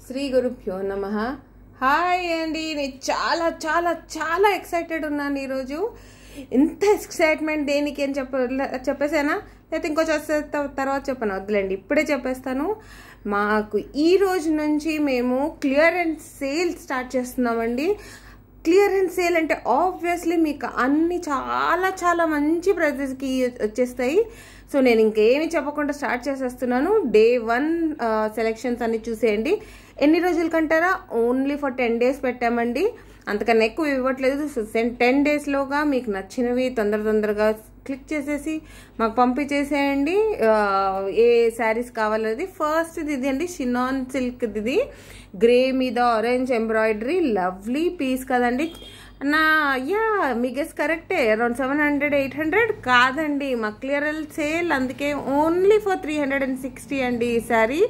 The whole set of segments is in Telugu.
శ్రీ గురుభ్యో నమః. హాయ్ అండి, నేను చాలా చాలా చాలా ఎక్సైటెడ్ ఉన్నాను ఈరోజు. ఇంత ఎక్సైట్మెంట్ దేనికి అని చెప్పేసానా, లేకపోతే ఇంకో తర్వాత చెప్పాను? వద్దులేండి, ఇప్పుడే చెప్పేస్తాను. మాకు ఈ రోజు నుంచి మేము క్లియరెన్స్ సేల్ స్టార్ట్ చేస్తున్నామండి. క్లియరెన్స్ సేల్ అంటే ఆబ్వియస్లీ మీకు అన్ని చాలా చాలా మంచి ప్రైజెస్కి వచ్చేస్తాయి. సో నేను ఇంకేమి చెప్పకుండా స్టార్ట్ చేసేస్తున్నాను. Day 1 సెలెక్షన్స్ అన్ని చూసేయండి. ఎన్ని రోజుల కంటారా? ఓన్లీ ఫర్ 10 days పెట్టామండి, అంతకన్నా ఎక్కువ ఇవ్వట్లేదు. సో 10 daysలోగా మీకు నచ్చినవి తొందరగా క్లిక్ చేసేసి మాకు పంపించేసేయండి. ఏ శారీస్ కావాలది. ఫస్ట్ ఇది అండి, షినాన్ సిల్క్. ఇది గ్రే మీద ఆరెంజ్ ఎంబ్రాయిడరీ, లవ్లీ పీస్ కదండి. మీ గెస్ కరెక్టే, అరౌండ్ 700-800 కాదండి, మా క్లియరెన్స్ సేల్, అందుకే ఓన్లీ ఫర్ 360 అండి ఈ sari.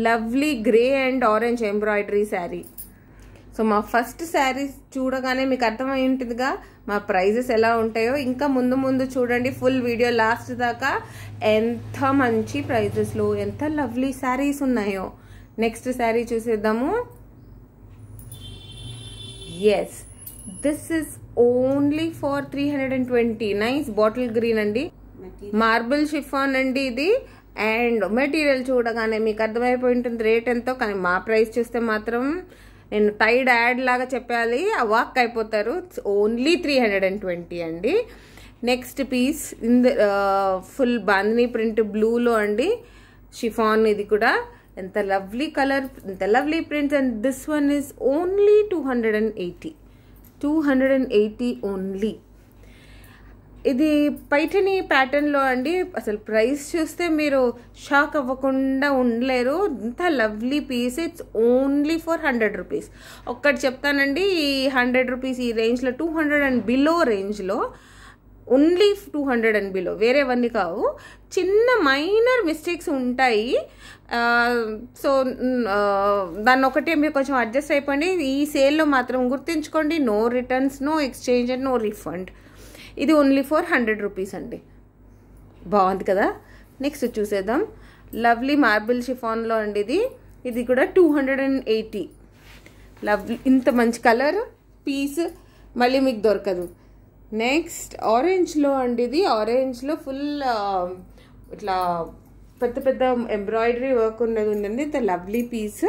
Lovely grey and orange embroidery sari. So మా ఫస్ట్ శారీస్ చూడగానే మీకు అర్థమై ఉంటుందిగా మా ప్రైజెస్ ఎలా ఉంటాయో. ఇంకా ముందు చూడండి, ఫుల్ వీడియో లాస్ట్ దాకా. ఎంత మంచి ప్రైజెస్లో ఎంత లవ్లీ శారీస్ ఉన్నాయో. నెక్స్ట్ శారీ చూసేద్దాము. Yes, this is only for 320. Nice bottle green అండి, మార్బుల్ షిఫాన్ అండి ఇది. అండ్ మెటీరియల్ చూడగానే మీకు అర్థమైపోయి ఉంటుంది రేట్ ఎంతో. కానీ మా ప్రైస్ చూస్తే మాత్రం నేను టైడ్ యాడ్ లాగా చెప్పాలి, వాక్ అయిపోతారు. ఓన్లీ 320 అండి. Next piece full bandhani print బ్లూలో అండి, షిఫాన్. ఇది కూడా ఎంత లవ్లీ కలర్, ఎంత lovely prints. And this one is only 280 only. ఇది పైఠని ప్యాటర్న్లో అండి. అసలు ప్రైస్ చూస్తే మీరు షాక్ అవ్వకుండా ఉండలేరు. ఇంత lovely piece. It's only for 100 rupees. ఒక్కటి చెప్తానండి, ఈ 100 రూపీస్ ఈ రేంజ్లో, 200 అండ్ బిలో రేంజ్లో, ఓన్లీ 200 అండ్ బిలో, వేరేవన్నీ కావు. చిన్న మైనర్ మిస్టేక్స్ ఉంటాయి. సో దాన్ని ఒకటే మీరు కొంచెం అడ్జస్ట్ అయిపోండి. ఈ సేల్లో మాత్రం గుర్తుంచుకోండి, no returns, no exchange and no refund. ఇది ఓన్లీ ఫర్ 100 రూపీస్ అండి. బాగుంది కదా. నెక్స్ట్ చూసేద్దాం. లవ్లీ మార్బుల్ షిఫాన్లో అండి ఇది. ఇది కూడా 280. లవ్లీ, ఇంత మంచి కలర్ పీస్ మళ్ళీ మీకు దొరకదు. నెక్స్ట్ ఆరెంజ్లో అండి ఇది. ఆరెంజ్లో ఫుల్ ఇట్లా పెద్ద ఎంబ్రాయిడరీ వర్క్ ఉన్నది ఉందండి. ఇంత లవ్లీ పీస్.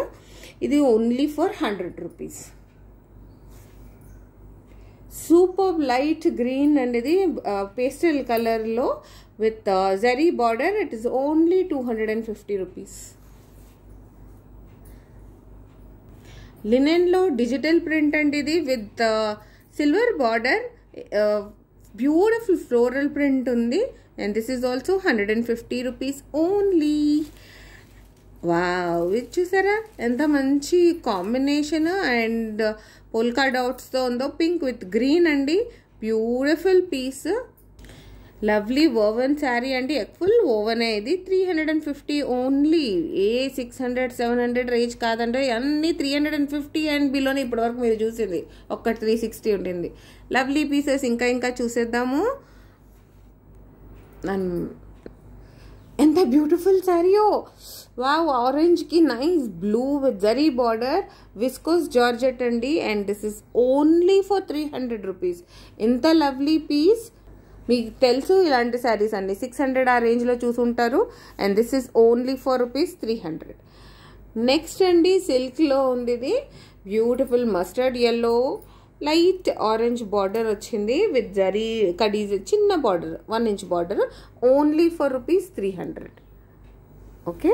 ఇది only for 100 rupees. Super light green అండి ఇది, పేస్టల్ కలర్లో with zari border. It is only 250 rupees. లినెన్లో డిజిటల్ ప్రింట్ అండి ఇది, with silver border. Beautiful floral print ఉంది. And this is also 150 rupees only. Wow, ఇది చూసారా ఎంత మంచి కాంబినేషన్. అండ్ పోల్కా డాట్స్తో ఉందో, పింక్ విత్ గ్రీన్ అండి. Beautiful piece. Lovely woven sari అండి, ఫుల్ ఓవెనే ఇది. 350 ఓన్లీ. ఏ 600-700 రేంజ్ కాదండి, అన్నీ 350 అండ్ బిలోనే ఇప్పటివరకు మీరు చూసింది. ఒక్క 360 ఉండింది. లవ్లీ పీసెస్ ఇంకా చూసేద్దాము. ఎంత బ్యూటిఫుల్ శారీయో. వావ్, ఆరెంజ్కి nice blue with zari border, viscose georgette అండి. And this is only for 300 rupees. ఎంత లవ్లీ పీస్. మీకు తెలుసు ఇలాంటి శారీస్ అన్ని 600 ఆ రేంజ్లో చూసుంటారు. And this is only for ₹300. Next అండి, సిల్క్లో ఉంది ఇది. Beautiful mustard yellow, light orange border వచ్చింది విత్ జరీ కడీస్, చిన్న border, 1 inch border. Only for ₹300. Okay.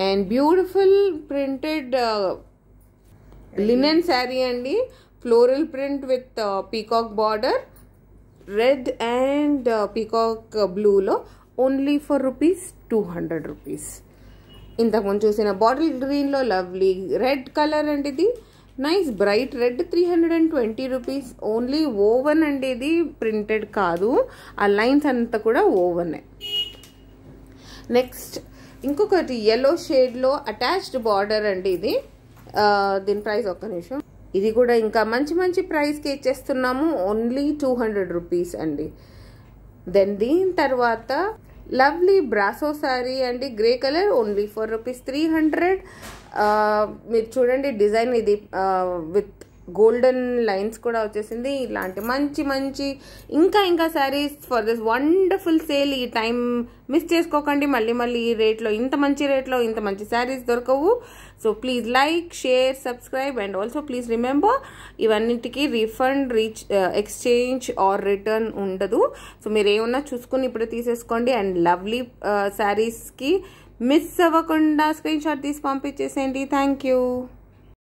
And beautiful printed linen sari అండి, floral print with peacock border, red and peacock బ్లూలో. Only for ₹200 rupees. ఇంతకుముందు చూసిన బాటిల్ గ్రీన్లో లవ్లీ రెడ్ కలర్ అండి ఇది. Nice bright red, 320 rupees only. Woven అండి ఇది, ప్రింటెడ్ కాదు. ఆ లైన్స్ అంతా కూడా ఓవెనే. నెక్స్ట్ ఇంకొకటి ఎల్లో షేడ్లో అటాచ్డ్ బార్డర్ అండి ఇది. దీని ప్రైస్ ఒక్క నిమిషం. ఇది కూడా ఇంకా మంచి ప్రైస్కి ఇచ్చేస్తున్నాము. ఓన్లీ 200 రూపీస్ అండి. దెన్ దీని తర్వాత లవ్లీ బ్రాసో శారీ అండి, గ్రే కలర్, ఓన్లీ ఫర్ ₹300. మీరు చూడండి డిజైన్ ఇది విత్ గోల్డెన్ లైన్స్ కూడా వచ్చేసింది. ఇలాంటి మంచి మంచి ఇంకా saris for this wonderful sale. ఈ టైం మిస్ చేసుకోకండి. మళ్ళీ ఈ రేట్లో ఇంత మంచి శారీస్ దొరకవు. So please like, share, subscribe and also please remember ఇవన్నిటికీ రీఫండ్, ఎక్స్చేంజ్ ఆర్ రిటర్న్ ఉండదు. సో మీరు ఏమన్నా చూసుకుని ఇప్పుడే తీసేసుకోండి. అండ్ లవ్లీ శారీస్కి మిస్ అవ్వకుండా స్క్రీన్ షాట్ తీసి పంపించేసేయండి. Thank you.